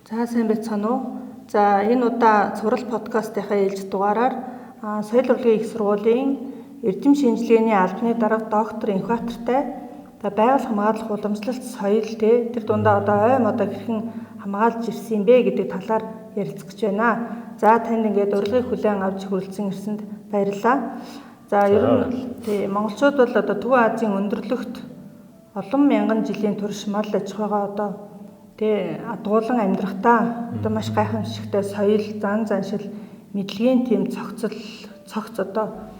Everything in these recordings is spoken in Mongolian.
За сайн байцгаана уу. За энэ удаа цуврал подкастынхаа ээлж дугаараар соёл урлагийн их сургуулийн эрдэм шинжилгээний албаны дарга доктор Инхбаатартай байгаль хамгаалах уламжлалт соёл тэр дундаа одоо ой модоо хэрхэн хамгаалж ирсэн юм бэ гэдэг талаар ярилцах гэж байна. За танд ингээд урилгыг хүлээн авч хүрэлцэн ирсэнд баярлалаа. За ер нь монголчууд бол одоо Төв Азийн өндөрлөгт олон мянган жилийн турш мал аж ахуйгаа одоо адгуулan амьдрахтаа одоо маш гайхамшигтай соёл, зан заншил, мэдлэгийн тийм цогц одоо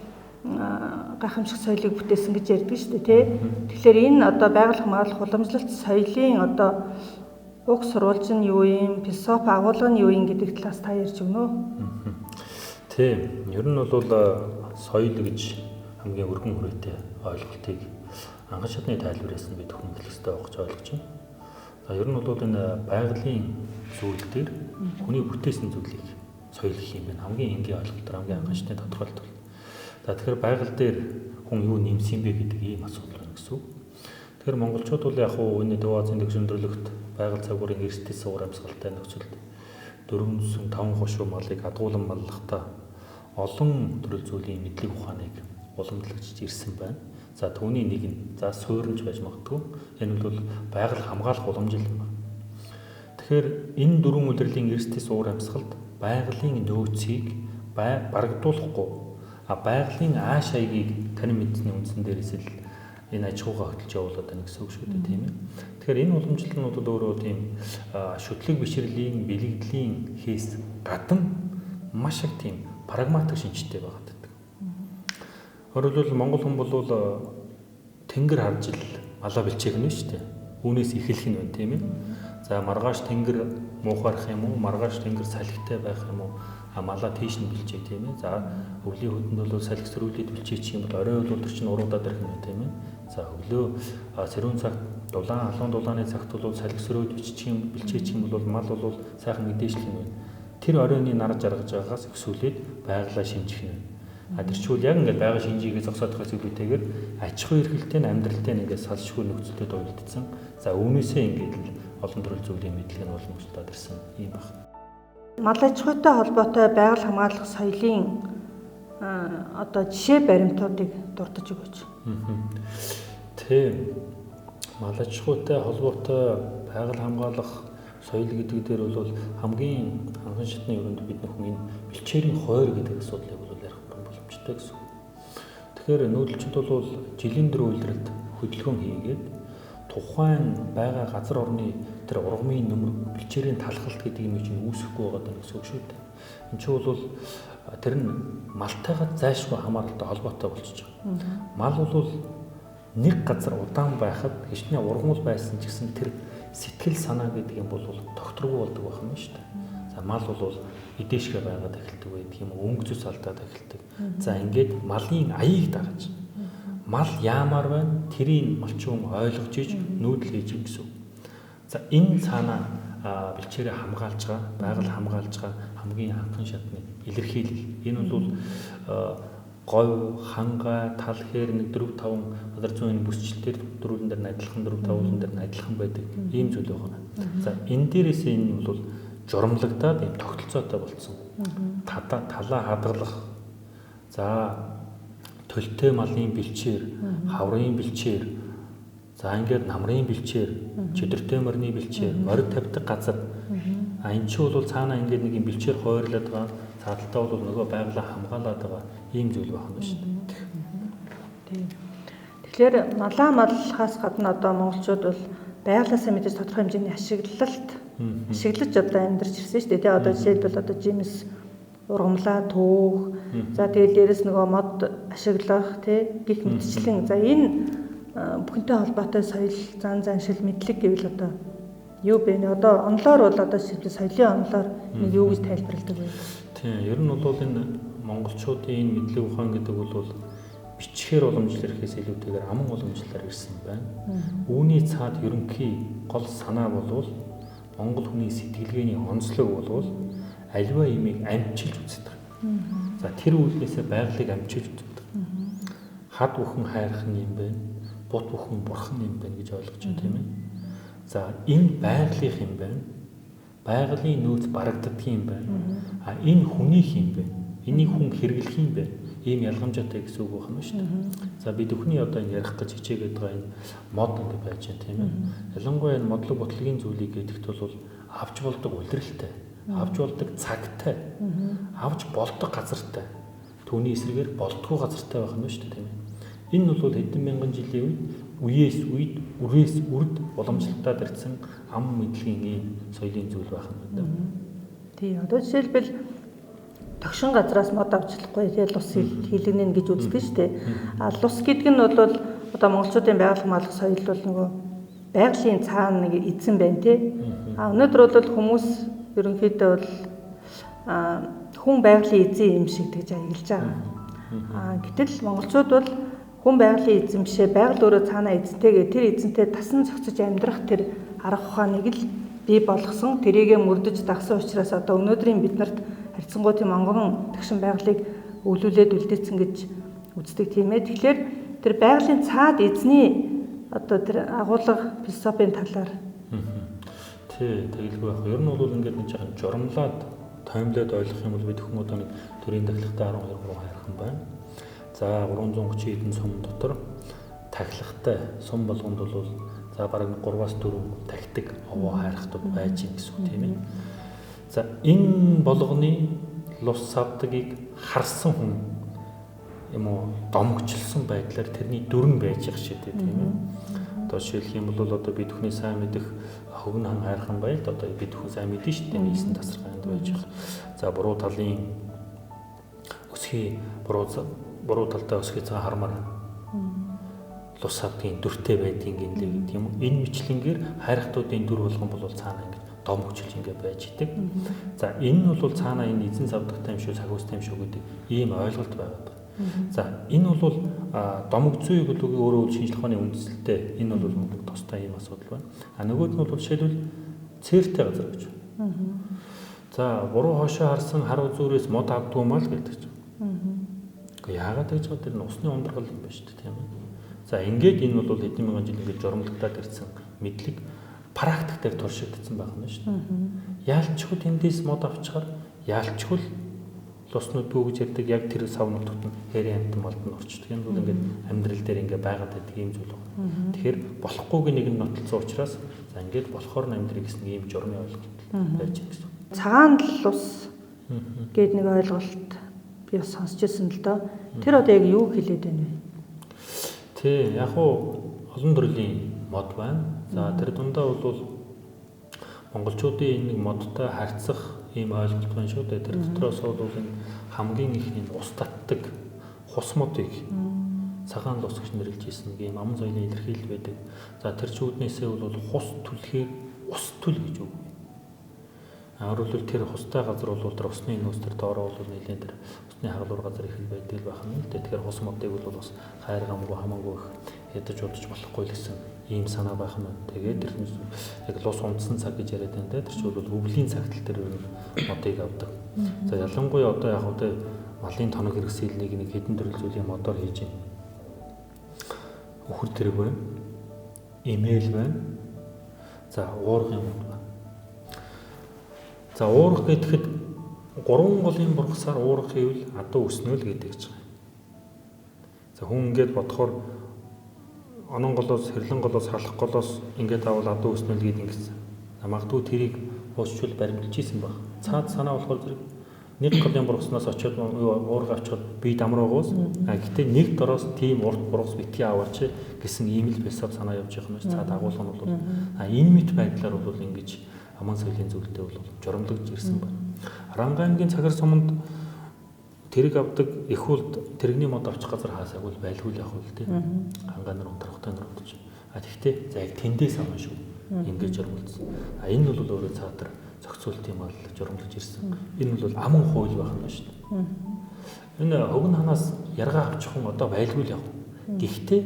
гайхамшиг соёлыг бүтээсэн гэж ярьдаг шүү дээ тий. Тэгэхээр энэ одоо байгаль хамгаалах уламжлалт соёлын одоо уг сурвалж нь юу юм, философи агуулга нь юу юм гэдэг талаас та ярьж өгнө үү? Тийм. Ер нь бол соёл гэж хамгийн өргөн хүрээтэй ойлголтыг анхан шатны тайлбараас нь бид хүн хэлэхтэй байх гэж ойлгож байна. Ер нь бол энэ байгалийн зүйл дээр хүний бүтээсэн зүйлийг соёл гэх юм байна. Хамгийн энгийн ойлголтоор хамгийн анхан шатны тодорхойлт бол. Тэгэхээр байгаль дээр хүн юу нэмсэн бэ гэдэг ийм асуудал байна гэсэн үг. Тэгэхээр монголчууд бол яг хуу энэ Төв Азийн дэгш өндөрлөгт байгаль цагуурын эрсдэл суур амьсгалтай нөхцөлд 405 хошуу малыг адгуулan маллахдаа олон төрөл зүйлийн мэдлэг ухааныг уламжлагч ирсэн байна. За түүний нэг нь сууринч байж магадгүй. Энэ бол байгаль хамгаалах уламжлал юм байна. Тэгэхээр энэ дөрвөн улирлын эрсдэл суур амьсгалд байгалийн нөөцийг барагдуулахгүй байгалийн ааш аягийг танин мэдсэний үндсэн дээрээс л энэ аж ахуйгаа хөтлж явуулаад байна гэсэн үг шүү дээ, тийм ээ. Тэгэхээр энэ уламжлалнууд бол өөрөө тийм шүтлэг бишрэлийн, бэлэгдлийн хийс гадна маш их тийм прагматик шинжтэй байгаад байдаг. Өөрөлдвөл монгол хүн бол тэнгэр харж ил малаа бэлчээгнэ шүү дээ. Үүнээс эхэлх нь байна, тийм ээ. За маргааш тэнгэр муухаарах юм уу, маргааш тэнгэр салхитай байх юм уу? Малаа тийш нь бэлчээ, тийм ээ. За өвлийн хөдөнд бол салхи сөрүүлээд бэлчээчих юм бол орой бол өдөр чинь уруудаад ирэх юм, тийм ээ. За өглөө сэрүүн цагт алуун дулааны цагт бол салхи сөрөөд бэлчээчих юм бол мал бол сайхан мэдээжлэх юм байна. Тэр оройны нар жаргаж байгаагаас өксүүлээд байгалаа шинжих нь. Тэрчүүл яг ингээд байгаль шинжихийг зогсоодох зүйлүүтэйгээр аж ахуй эрхэлтэй амьдралтай ингээд салшгүй нөхцөлтэй дуйлдсан. За үүнээсээ ингээд л олон төрөл зүйлийн мэдлэг нь уламжлалт ирсэн юм байна. Мал аж ахуйтай холбоотой байгаль хамгаалах соёлын одоо жишээ баримтуудыг дурдж өгөөч. Тийм. Мал аж ахуйтай холбоотой байгаль хамгаалах соёл гэдэг дээр бол хамгийн анхан шатны өрөөнд бид хүн энэ бэлчээрийн хойр гэдэг асуудлыг бол ярих боломжтой гэсэн. Тэгэхээр нүүдэлчид бол жилийн дөрөв улиралд хөдөлгөөн хийгээд тухайн байгаа газар орны тэр ургамын нөмөр бэлчээрийн талхалт гэдэг юм чинь үүсэхгүй байгаа гэсэн үг шүү дээ. Энд чинь бол тэр нь малтайгаа зайлшгүй хамааралтай холбоотой болчихж байгаа. Мал бол нэг газар удаан байхад хичнээн ургамал байсан ч гэсэн тэр сэтгэл санаа гэдэг юм бол докторгүй болдог байх юм шүү дээ. За мал бол эдээшгээ байгаад эхэлдэг байдаг юм, өнгө зүс алдаад эхэлдэг. За ингээд малын аяыг дагаж мал яамаар байна тэрийг малчун ойлгож иж нүүдэл хийж юм гэсэн. За энэ цаанаа бэлчээрээ хамгаалж байгаа, байгаль хамгаалж байгаа хамгийн анхан шатны илэрхийлэл. Энэ бол говь, хангай, тал хээр 4-5 газар зүйн бүсчлэлтэр дөрвөн дээр адилхан 4-5 улан дээр адилхан байдаг ийм зүйл байна. За энэ дээрээс энэ бол журамлагдаад ийм тогтолцоотой болсон. Талаа хадгалах. За төлтэй малын бэлчээр, хаврын бэлчээр, за ингээд намрын бэлчээр, чөдөртэй морины бэлчээр, морид тавьдаг газар. Энэ ч бол цаанаа ингээд нэг юм бэлчээр хойрлоод байгаа. Цааталтаа бол нөгөө байгалаа хамгаалаад байгаа ийм зүйл байна шүү дээ. Тэгэхээр маллахаас гадна одоо монголчууд бол байгалаасаа мэдээж тодорхой хэмжээний ашиглаж одоо амьдарч ирсэн шүү дээ. Тэгээ одоо жишээлбэл одоо жимс ургамлаа түүх. За тэгээд дээрэс нөгөө мод ашиглах гих мэтчлэн. За энэ бүхэнтэй холбоотой соёл, зан заншил, мэдлэг гэвэл одоо юу бэ нэ? Одоо онлоор бол одоо соёлын онлоор нэг юу гэж тайлбарладаг вэ? Тийм, ер нь бол энэ монголчуудын мэдлэг ухаан гэдэг бол бичгээр уламжлал ирэхээс илүүтэйгээр аман уламжлалаар ирсэн байна. Үүний цаад ерөнхий гол санаа бол монгол хүний сэтгэлгээний онцлог бол аливаа имийг амжиж үздэг. За тэр үйлдээсээ байгалыг амжиж үздэг. Хад бүхэн хайрах юм байна, бут бүхэн бурхан юм байна гэж ойлгож байна, тийм ээ. За энэ байгалих юм байна. байгалийн нөөц барагддаг юм байна. А энэ хүнийх юм бэ? Энийг хүн хэрэглэх юм бэ? Ийм ялгамжаатай гэсэн үг байна шүү дээ. За бид бүхний одоо энэ ярих гэж хичээгээд байгаа энэ мод ингэ байж байна тийм ээ. Ялангуяа энэ модлог ботлогийн зүйлийг гэдэгт бол авч болдог улиралтай, авч болдог цагтай, авч болдог газартай, түүний эсрэгээр болдгоо газартай байх нь шүү дээ тийм ээ. Энэ бол хэдэн мянган жилийн үед үрээс үрд уламжлалтад ирсэн ам мэдлэгийн ийм соёлын зүйл байх нь байна. Тий, одоо жишээлбэл тогшин газраас мод авчлахгүй тий лус хилэгнэн гэж үздэг шүү дээ. А лус гэдэг нь бол одоо монголчуудын байгаль хамгаалах соёл бол нөгөө байгалийн цаана нэг эзэн байна тий. А өнөөдөр бол хүмүүс ерөнхийдөө бол хүн байгалийн эзэн юм шиг гэж аялж байгаа. Гэтэл монголчууд бол хүн байгалийн эзэн бишээ байгаль өөрөө цаана эзэнтэйгээ тэр эзэнтэй тасан зохицож амьдрах тэр арга ухааныг л бий болгосон тэрийгэ мөрдөж дагсан учраас одоо өнөөдрийн биднэрт харьцангуй тийм онгорон тагшин байгалыг өвлүүлээд үлдээсэн гэж үздэг тийм ээ. Тэгэхээр тэр байгалийн цаад эзний одоо тэр агуулга философийн талаар тий тэгэлгүй байх. Ер нь бол ингээд нэг жоохон журамлаад тоймлоод ойлгох юм бол бид бүхэн одоо нэг төрийн тахилгатай 12 руу хайрах юм байна. За 330 хэдэн сум дотор тахилгатай сум болгонд бол за бараг 3-аас 4 тахитаг овоо хайрхтууд байж гин гэсэн үг тийм ээ. За энэ болгоны лус савдгийг харсан хүн юм уу домогчлсон байдлаар тэрний дүрэн байж байгаа шүү дээ тийм ээ. Одоо жишээлх юм бол одоо бид бүхний сайн мэдэх хөвгөн хан хайрхан байлд одоо бид бүхэн сайн мэдэн шүү дээ нийсэн тасархайнд байж байгаа. За буруу талын өсхий буруу талдаа өсгий цагаан хармаар лус савдгийн дүртэй байдгийн гинлэг тийм үү. Энэ мэтлэнгээр хайрхтуудын дүр болгон бол цаана ингэ домогчлж ингэ байж идэг. За энэ нь бол цаана энэ эзэн савдагтай юм шүү, сахиустай юм шүү гэдэг ийм ойлголт байгаа. За энэ бол домог зүй гэдэг өөрөө шинжлэх ухааны үндсэлтэй энэ бол тустай ийм асуудал байна. А нөгөөд нь бол жишээлбэл цээртэй газар гэж. За буруу хошоо харсан хар үзүүрээс мод авдгүй мал гэдэг чинь. Гэхдээ яагаад гэж байгаа тэр нь усны ундрагал юм байна шүү дээ тийм ээ. За ингээд энэ бол хэдэн мянган жил ингээд журамлагдаад ирсэн мэдлэг практик дээр туршигдсан байх нь шүү дээ. Яалчгүй тэндээс мод авчаар яалчгүй луснууд бүү гэж ярьдаг яг тэр сав нутагт нь хэрэг амтан болдон орчдөг. Энэ бол ингээд амьдрал дээр ингээд байгаад байдаг юм зүйл байна. Тэгэхээр болохгүйг нэг нь нотолцсон учраас за ингээд болохоор амьдрыг гэсэн ийм журмын ойлголт байж байгаа гэсэн. Цагаан лус гэдэг нэг ойлголт би бас сонсч ирсэн л доо. Тэр одоо яг юу хэлээд байна вэ? Тий, яг уу олон төрлийн мод байна. За тэр дундаа бол монголчуудын нэг модтой харьцах ийм ойлголт байна шүү дээ. Тэр дотроос бол энэ хамгийн их энэ ус татдаг хус модыг цагаан лус гэж нэрлэж ирсэн ийм аман соёлын илэрхийлэл байдаг. За тэр чүүднээсээ бол хус түлхээр ус түл гэж үг. Өөрөлдөл тэр хустай газар бол тэр усны нөөц тэр доороо бол нэлээд тэр усны хагалуур газар их байдаг байх нь л дээ. Тэгэхээр хус модыг бол бас хайр гамгүй хамаагүй их ядаж удаж болохгүй л гэсэн ийм санаа байх нь. Тэгээд тэр яг лус унтсан цаг гэж яриад байна те. Тэр чинь бол өвлийн цагтл тэр модыг авдаг. За ялангуяа одоо яг одоо малын тоног хэрэгсэлнийг нэг хэдэн төрөл зүйлийн модоор хийж байна. Өхөр тэрэг байна. Имэйл байна. За уургын мод байна. За уурах гэхэд 3 голын бургасаар уурах гэвэл адуу өснөл гэдэг ч юм. За хүн ингээд бодохоор онон голоос хэрлэн голоос халах голоос ингээд авал адуу өснөл гэдэг ингэсэн. Магадгүй тэрийг уушчул баримталж ийсэн баг. Цаад санаа болохоор зэрэг 1 голын бургаснаас очиод уурах авчихад би дамраагуус гэтээ нэг дороос тийм урт бургас битгий аваач гэсэн ийм л философи санаа явж байгаа юм шиг цаад агуулга нь бол энэ мэт байдлаар бол ингэж аман соёлын зүйлтэй бол журамлагдж ирсэн байна. Аранга аймгийн цагар суманд тэрэг авдаг их улд тэрэгний мод авчих газар хаасааг бол байлгүй л явах үл тээ. Хангаа нар унтрахтай нар унтж. Тэгэхдээ за яг тэндээс авах шүү. Ингэж журамлагдсан. Энэ бол өөрөө цаатар зохицуулт юм бол журамлаж ирсэн. Энэ бол аман хууль байх нь шүү дээ. Энэ хөвгөн ханаас яргаа авчих хүн одоо байлгүй л явах. Гэхдээ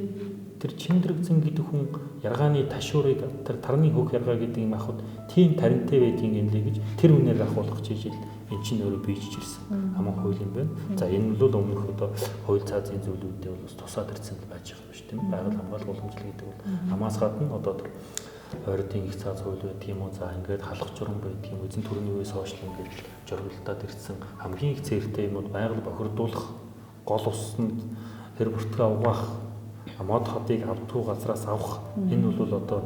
тэр Чиндрэгзэн гэдэг хүн яргааны ташуурыг тэр тарны хөг яргаа гэдэг юм ахад тийм таринтай байдгийн юм лээ гэж тэр үнээр ахуулах чижил эн чинь өөрөө бийж ирсэн аман хууль юм байна. За энэ бол өмнөх одоо хууль цаазын зүйлүүдээ бол бас тусаад ирсэн байж байгаа юм шүү дээ. Байгаль хамгаалал уламжлал гэдэг бол амаас гадна одоо тэр ойрдын их цаас хууль байдаг юм уу? За ингээд халах журам байдаг юм. Эзэн төрний үеэс хойш ингээд журмалтад ирсэн хамгийн их цээртэй юмуд байгаль бохирдуулах, гол усанд хэр бүртгээ угаах, мод хотыг автгүй газраас авах энэ бол одоо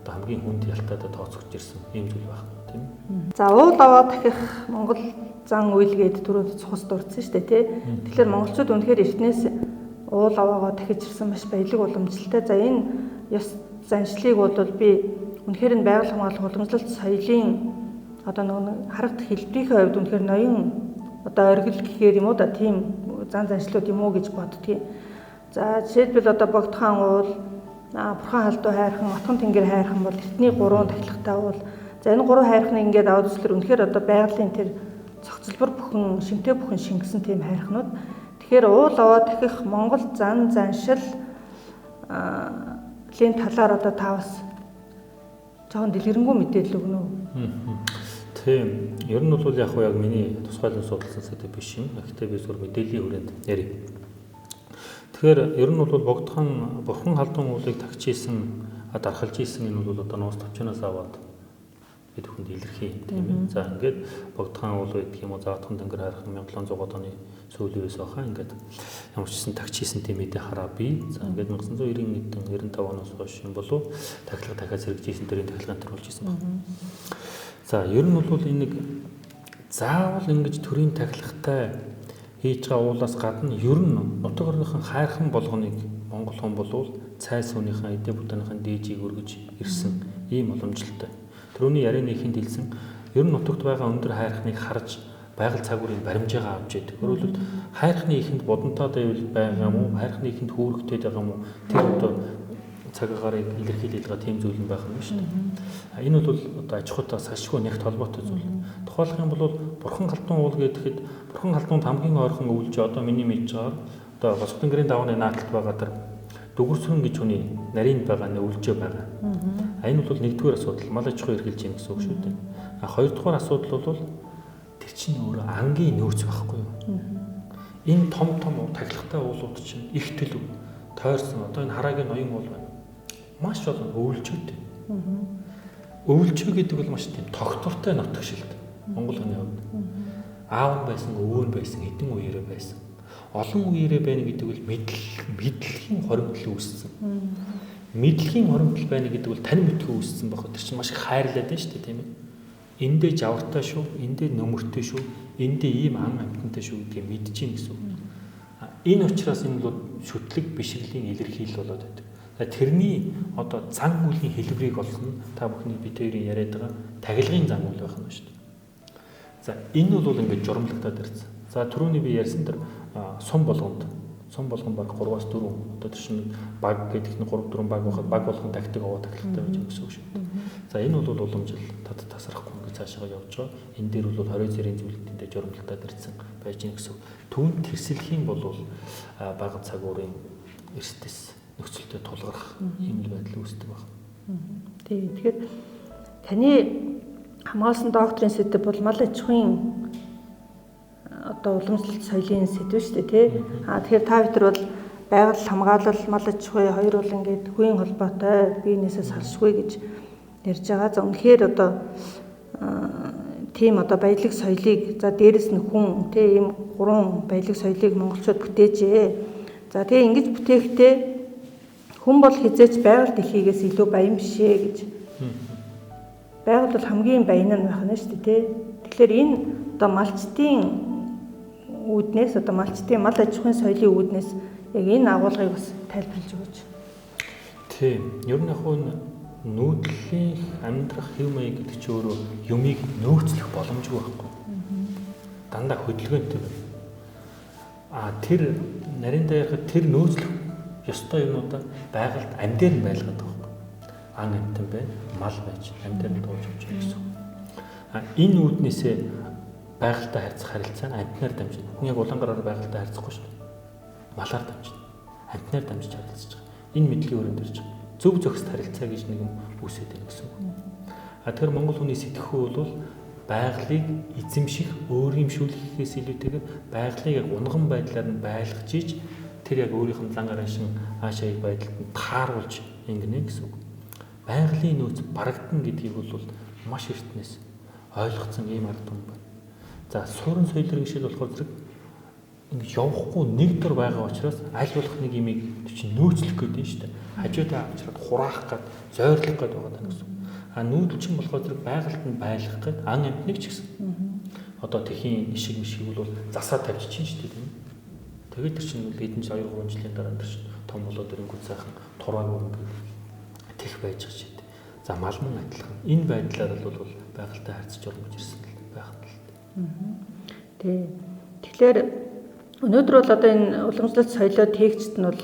хамгийн хүнд ялтаатай тооцогдож ирсэн юм зүйл байна, тийм үү? За уул аваа дахих Монгол зан үйлгээд түрүү цус дурдсан шүү дээ, тий. Тэгэхээр монголчууд үнэхээр эртнээс уул аваагаа дахиж ирсэн маш баялаг уламжлалтай. За энэ ёс заншлыг бол би үнэхээр энэ байгаль хамгаалах уламжлалт соёлын одоо нэг харагт хэлбэрийн хувьд үнэхээр ноён одоо оргил гэхээр юм уу да тийм зан заншлууд юм уу гэж боддгийг. За жишээлбэл одоо Богдхан уул, Бурхан халдуу хайрхан, Отгон тэнгэр хайрхан бол эртний 3 тахилгатай уул. За энэ 3 хайрхныг ингээд аваад үзлэр үнэхээр одоо байгалийн тэр цогцлбор бүхэн, шимтэй бүхэн шингэсэн тийм хайрхнууд. Тэгэхээр уул аваа дахих Монгол зан заншил лийн талаар одоо тавас жоохон дэлгэрэнгүй мэдээлэл өгнө үү? Тийм. Ер нь бол яг миний тусгайлан судалсан сэдв биш юм. Гэхдээ би зөвхөн мэдээллийн хүрээнд ярив. Тэгэхээр ер нь бол Богдхан Бурхан халдун уулыг тагч ийсэн, дархалж ийсэн энэ бол одоо нуус төвчнөөс аваад бид бүхэнд илэрхий тийм ээ. За ингээд Богдхан уул гэдэг юм уу, Заатхан тэнгэр хайрхан 1700 оны сүүлээс баха ингээд ямар ч гэсэн тагч ийсэн тийм эдэ хараа би. За ингээд 1990 95 оноос хойш юм болов тахилга дахиад сэргийжсэн төрийн тахилгаанд төрүүлж ийсэн байна. За ер нь бол энэ нэг заавал ингэж төрийн тахилгатай хийж байгаа уулаас гадна ер нь нутаг орныхон хайрхан болгоныг Монгол хүн болвол цай суунийхаа эдэ будааныхаа дээжийг өргөж ирсэн ийм уламжлалтай. Төрөний ярианы ихэнд хэлсэн ер нь нутагт байгаа өндөр хайрхныг харж байгаль цагуурын баримжаагаа авч яадаг. Өөрөлд хайрхны ихэнд бодонтоод байгаа юм уу? Хайрхны ихэнд хүүрэгтэй байгаа юм уу? Тэр одоо цагаагаар илэрхийлээд байгаа тийм зүйл байх юм шүү дээ. Энэ бол одоо аж ахуйтаа салшгүй нэгт холбоотой зүйл. Тухайлах юм бол Бурхан халдун уул гэхэд Бурхан халдунд хамгийн ойрхон өвлж одоо миний мэдж байгаа одоо Босгонгэрийн давааны наадталд байгаа тэр Дүгүрсүрэн гэж хүний нарийн байгаа өвлжөө байгаа. Энэ бол нэгдүгээр асуудал мал аж ахуй эрхэлж юм гэсэн үг шүү дээ. Хоёрдугаар асуудал бол тэр чинь өөрөө ангийн нөөц байхгүй юу? Энэ том тахилгатай уулууд чинь их төлөв тойрсон одоо энэ хараагийн ноён уул байна. Маш олон өвлжөөтэй. Өвлжөө гэдэг бол маш тийм тогтвортой нутагшилт Монгол хүний хувьд. Аав нь байсан, өвөө нь байсан, хэдэн үеэрээ байсан. Олон үеэрээ байна гэдэг бол мэдлэгийн хоримтлал үүссэн. Мэдлэгийн хоримтлал байна гэдэг бол тань мэдхүү үүссэн баг. Тэр чинь маш их хайрлаад байна шүү дээ, тийм ээ. Эндээ жавартай шүү, эндээ нөмөртэй шүү, эндээ ийм ан амтантай шүү гэдгийг мэдчихээн гэсэн үг. Энэ учраас энэ бол шүтлэг бишрлийн илэрхийлэл болоод байдаг. Тэрний одоо зан үйлийн хэлбэрийг олсон та бүхний бид хоёрын яриад байгаа тахилгын зан үйл байх юм шүү дээ. За энэ бол ингээд журамлагтаад ирсэн. За түрүүний би ярьсан тэр сум болгонд баг 3-4 одоо тэр чинь баг гэдэг нь 3-4 баг байхад баг болгон тактик аваа тахилгатай байж гэсэн үг шүү дээ. За энэ бол уламжил тасрахгүй ингээд цаашаа явж байгаа. Энэ дээр бол 20 зэрийн зүйлүүдтэй журамлагтаад ирсэн байж гэн гэсэн үг. Түүнд тэрсэлхийн бол бага цагуурын эрсдэс нөхцөлтэй тулгарх юм байдал үүсдэг байна. Тийм. Тэгэхээр таны хамгаалсан докторийн сэдэв бол мал аж ахуйн одоо уламжлалт соёлын сэдв шүү дээ, тий. Тэгэхээр та бүхэн бол байгаль хамгаалал, мал аж ахуй хоёр бол ингээд үеийн холбоотой, биенээсээ салшгүй гэж ярьж байгаа. За үнэхээр одоо тийм одоо баялаг соёлыг за дээрэс нь хүн тий ийм 3 баялаг соёлыг монголчууд бүтээжээ. За тэгээ ингэж бүтээхдээ хүн бол хизээч байгаль дэлхийгээс илүү баян бишээ гэж. Байгаль бол хамгийн баян нь байх нь шүү дээ, тий. Тэгэхээр энэ одоо малчтын үүднээс одоо малчтын мал аж ахуйн соёлын үүднээс яг энэ агуулгыг бас тайлбарлаж өгөөч. Тийм. Ер нь яг нүүдлийн амьдрах хэв маяг гэдэг чинь өөрөө юмыг нөөцлөх боломжгүй байхгүй. Дандаа хөдөлгөөнтэй байна. Тэр нарийн даяархад тэр нөөцлөх ёстой юмудаа байгальд амьдээр нь байлгаад байгаа байхгүй. Ан амьтан байна, мал байж амьдээр нь дууж явж байгаа гэсэн. Энэ үүднээсээ байгальтай харьцах харилцаа нь амьтнаар дамжина. Яг улаангараар байгальтай харьцахгүй шүү дээ. Малаар дамжина. Амьтнаар дамжиж харилцаж байгаа. Энэ мэдлэгийн өрөөнд ирж байгаа. Зөв зөвхөст харилцаа гэж нэг юм үүсээд байна гэсэн үг. Тэгэхээр Монгол хүний сэтгэхүй бол байгалыг эзэмших, өөрөмшүүлэхээс илүүтэйгээр байгалыг яг унган байдлаар нь байлгаж ийж тэр яг өөрийнх нь зан гараашин аашааг байдалд нь тааруулж ингэнэ гэсэн үг. байгалийн нөөц барагдана гэдгийг бол маш эртнээс ойлгоцсон ийм ард түмэн байна. За суурин соёл иргэншил болохоор зэрэг ингэж явахгүй нэг дор байгаа учраас аль болох нэг имийг чинь нөөцлөх гэдэг нь шүү дээ. Хажуудаа авчраад хураах гад зойрлох гээд байгаа даа гэсэн. Нүүдэлчин болохоор зэрэг байгальд нь байлгах гээд ан амтныг ч гэсэн. Одоо тэхийн ишиг мишгийг бол засаа тавьж чинь шүү дээ тийм. Тэгээд тэр чинь хэдэн 2-3 жилийн дараа тэр чинь том болоод ирэнгүүт сайхан тураа өрөнгө тех байж байгаа шүү дээ. За мал мөн адилхан. Энэ байдлаар бол байгальтай харьцаж болно гэж ирсэн л байх нь л. Тий. Тэгэхээр өнөөдөр бол одоо энэ уламжлалт соёлоо тээгчд нь бол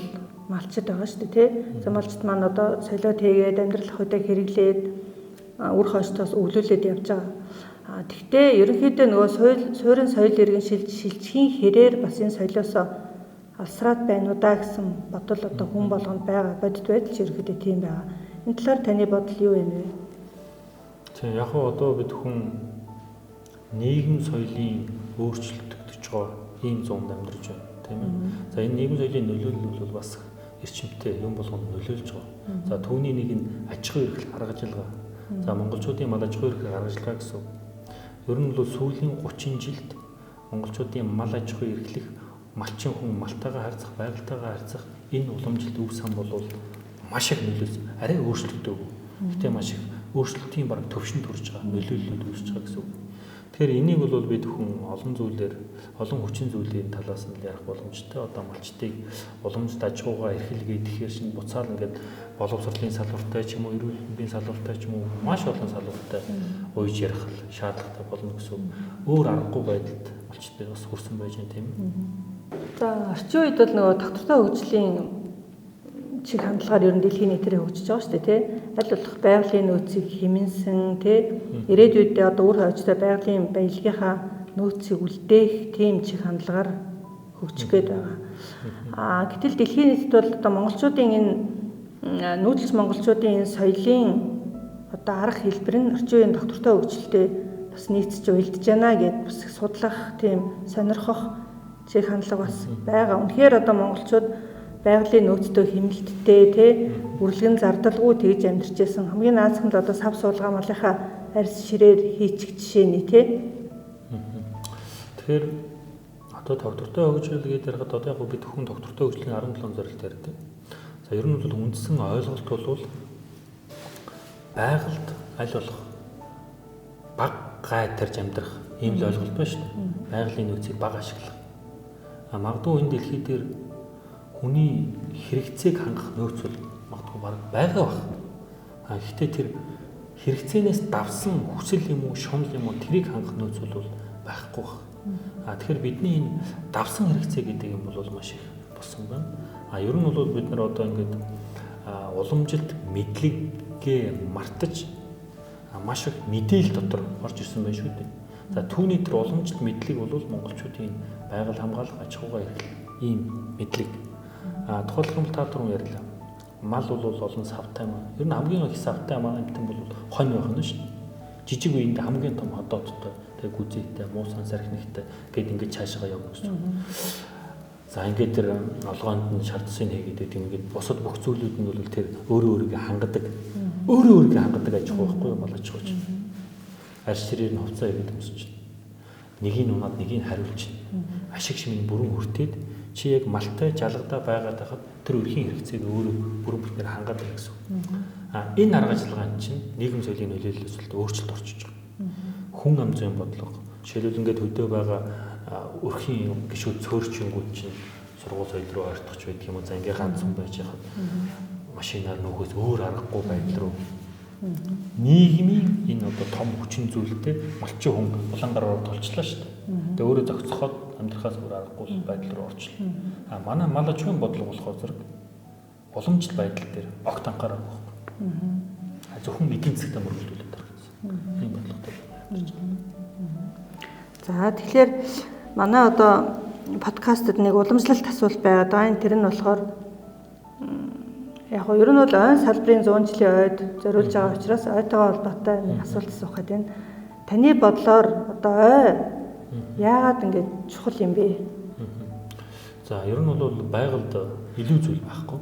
малчд байгаа шүү дээ тий. За малчд маань одоо соёлоо тээгээд амьдрал ахуйтай хэрэглээд үр хойштоос өвлүүлээд явж байгаа. Тэгтээ ерөнхийдөө нөгөө суурин соёл иргэншилж шилжихийн хэрээр бас энэ соёлоосоо алсраад байна уу даа гэсэн бодол одоо хүн болгонд байгаа бодит байдал ч ерөнхийдөө тийм байгаа. Энэ талаар таны бодол юу вэ? Тийм яг одоо бид хүн нийгэм соёлын өөрчлөлтөж байгаа ийм зуунд амьдарч байна тийм ээ. За энэ нийгэм соёлын нөлөөлөл бол бас эрчимтэй юм болгонд нөлөөлж байгаа. За түүний нэг нь аж ахуй эрхлэх арга ажиллагаа. За монголчуудын мал аж ахуй эрхлэх арга ажиллагаа гэсэн. Ер нь бол сүүлийн 30 жилд монголчуудын мал аж ахуй эрхлэх малчин хүн малтайгаа харьцах, байгальтайгаа харьцах энэ уламжлалт үр сан бол маш их нөлөөс арай өөрчлөгдөөгүй. Гэтэ маш их өөрчлөлтийн баг төвшөнд хүрч байгаа, нөлөөллүүд үүсэж байгаа гэсэн үг. Тэгэхээр энийг бол бид хүн олон зүйлээр, олон хүчин зүйлийн талаас нь ярих боломжтой. Одоо малчтыг уламжлалт аж ахуйгаа эрхэлгээд тэгэхээр шинэ буцаал ингээд боловсролын салбартай ч юм уу, эрүүл мэндийн салбартай ч юм уу маш олон салбартай уйж ярих шаардлагатай болно гэсэн. Өөр аргагүй байдалд малчтыг бас хүрсэн байж байгаа тийм ээ. За орчин үед бол нөгөө доктортой хөгжлийн чиг хандлагаар ер нь дэлхийн нийтээр хөгжиж байгаа шүү дээ тий. Аль болох байгалийн нөөцийг хэмнэн тий. Ирээдүйд одоо үр хойчтой байгалийн баялагийнхаа нөөцийг үлдээх тийм чиг хандлагаар хөгжих гээд байгаа. Гэтэл дэлхийн нийтэд бол одоо монголчуудын энэ нүүдэлч монголчуудын энэ соёлын одоо арга хэлбэр нь орчин үеийн доктортой хөгжилтэй бас нийцэж уялдаж байна гэд бас судлах тийм сонирхох чиг хандлага бас байгаа. Үнэхээр одоо монголчууд байгалийн нөөцтэй хэмнэлттэй тий үрлэгэн зардалгүй тэгж амьдарч байсан. Хамгийн наазах нь л одоо сав суулгаа малынхаа арьс ширээр хийчих жишээний тий. Тэгэхээр одоо доктортой хөгжил гэдэг ярихад одоо яг бид хүн доктортой хөгжлийн 17 зорилт ярьдаг. За ер нь бол үндсэн ойлголт бол байгальд аль болох баг гай тарж амьдрах ийм л ойлголт байна шүү дээ. Байгалийн нөөцийг баг ашиглах. Магадгүй энэ дэлхий дээр хүний хэрэгцээг хангах нөөц бол магадгүй баг байгаа баг. Гэхдээ тэр хэрэгцээнээс давсан хүсэл юм уу, шунал юм уу тэрийг хангах нөөц бол байхгүй баг. Тэгэхээр бидний энэ давсан хэрэгцээ гэдэг юм бол маш их болсон байна. Ер нь бол бид нар одоо ингээд уламжилт мэдлэгээ мартаж маш их мэдээлэл дотор орж ирсэн байна шүү дээ. За түүний тэр уламжилт мэдлэг бол монголчуудын байгаль хамгаалах, аж ахуйгаа эрхлэх ийм мэдлэг. Тухайлбал та түрүүн ярьлаа. Мал бол олон савтай маа. Ер нь хамгийн их савтай маа амтан бол хонь байх нь шүү дээ. Жижиг үеинд хамгийн том ходоодтой, тэг гүзээтэй, муусан сархинэгтэй гэд ингэж цаашаа явна гэсэн. За ингээд тэр олгоонд нь шардсан хийгээд ингээд бусад бүх зүйлүүд нь бол тэр өөрөө өөрийгөө хангадаг. Өөрөө өөрийгөө хангадаг аж ахуй байхгүй юу малаж байгаа ч. Арьс ширээр нь хувцас хийгээд өмсөж чинь. Нэгийг унаад нэгийг хариулж чинь. Ашиг шимийн бүрэн хүртээд чи яг малтай жалгадаа байгаад хахад тэр өрхийн хэрэгцээг өөрөө бүрэн бүтээр хангадаг гэсэн. Энэ арга ажиллагаа чинь нийгэм соёлын нөлөөллөөс өөрчлөлт орчиж байгаа. Хүн ам зүйн бодлого жишээлбэл ингээд хөдөө байгаа өрхийн гişүүд цөөрчингүүд чинь сургууль соёл руу ойртох ч байдаг юм уу. За ингээ ганцхан байж хахад машинаар нөхөөс өөр аргагүй байдал руу нийгмийн энэ одоо том хүчин зүйлтэй малчин хүн улаангаар толчлаа шүү дээ. Тэгээ өөрөө зохицоход амьдрахаас өөр аргагүй байдал руу орчлоо. Манай мал аж ахуйн бодлого болохоор зэрэг уламжлалт байдал дээр огт анхаарах байхгүй. Зөвхөн эдийн засгтаа мөргөлдүүлээд байгаа гэсэн. Тийм бодлоготой байна. За тэгэхээр манай одоо подкастт нэг уламжлалт асуулт байгаад байна. Тэр нь болохоор яг ер нь бол ойн салбарын 100 жилийн ойд зориулж байгаа учраас ойтойгоо холбоотой нэг асуулт асуухад байна. Таны бодлоор одоо ой яагаад ингэж чухал юм бэ? За ер нь бол байгальд илүү зүйл байхгүй.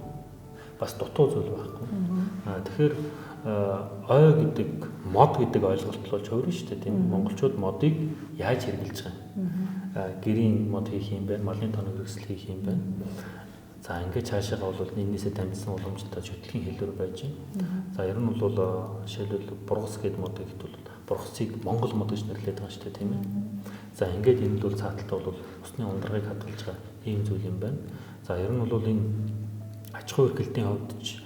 Бас дутуу зүйл байхгүй. Тэгэхээр ой гэдэг мод гэдэг ойлголт болж өөр нь шүү дээ тийм. Монголчууд модыг яаж хэрэгжилж байгаа юм? Гэрийн мод хийх юм байна, малын тоног хэрэгсэл хийх юм байна. За ингээд цаашаага бол энэсээ дамжсан уламжтай шүтлгийн хэлбэр байж байна. За ер нь бол жишээлбэл бургас гэдэг мод гэхэд бол бургасыг монгол мод гэж нэрлэдэг байгаа шүү дээ тийм ээ. За ингээд энэ бол цааталтаа бол усны ундрагыг хадгалж байгаа ийм зүйл юм байна. За ер нь бол энэ аж ахуй эрхлэлтийн хувьд ч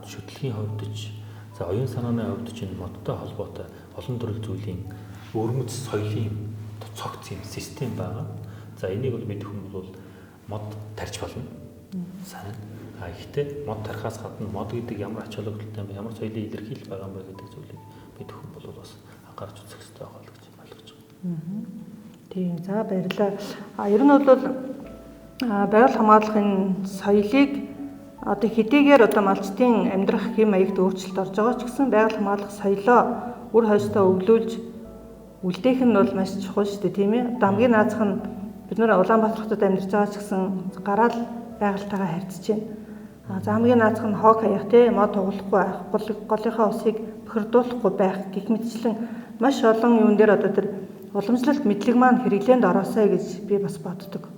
шүтлгийн хувьд ч за оюун санааны хувьд ч энэ модтой холбоотой олон төрөл зүйлийн өргөмж соёлын цогц юм систем байгаа. За энийг бол бид хүмүүс бол мод тарьж болно. Сайн. Гэхдээ мод тарихаас гадна мод гэдэг ямар ач холбогдолтой юм бэ? Ямар соёлын илэрхийлэл байгаа юм бэ гэдэг зүйлийг бид хүн бол бас анхаарч үзэх хэрэгтэй байгаа л гэж ойлгож байна. Тийм. За баярлалаа. Ер нь бол байгаль хамгааллахын соёлыг одоо хэдийгээр одоо малчдын амьдрах хэм маягт өөрчлөлт орж байгаа ч гэсэн байгаль хамгаалах соёлоо үр хойстоо өвлүүлж үлдээх нь бол маш чухал шүү дээ тийм ээ. Одоо хамгийн наазах нь бид нар Улаанбаатар хотод амьдарч байгаа ч гэсэн гараал байгальтайгаа харьцаж байна. За хамгийн наазах нь хог хаях тийм мод тугалахгүй байх, голынхаа усыг бохирдуулахгүй байх гэх мэтчлэн маш олон юун дээр одоо тэр уламжлалт мэдлэг маань хэрэглээнд ороосай гэж би бас боддог.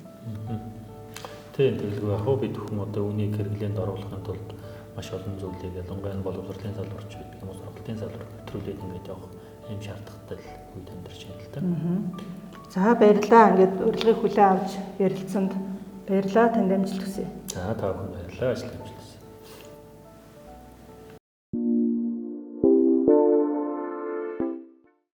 Тийм тэгэлгүй яг бид хүн одоо үнийг хэрэглээнд оруулахын тулд маш олон зүйлийг ялангуяа боловсролын салбарч гэдэг юм уу сургалтын салбар нэвтрүүлээд ингэж явах ийм шаардлагатай үед амьдарч байна л да. За баярлалаа. Ингээд урилгыг хүлээн авч ярилцсанд баярлалаа. Танд амжилт хүсье. За та бүхэн баярлалаа. Ажил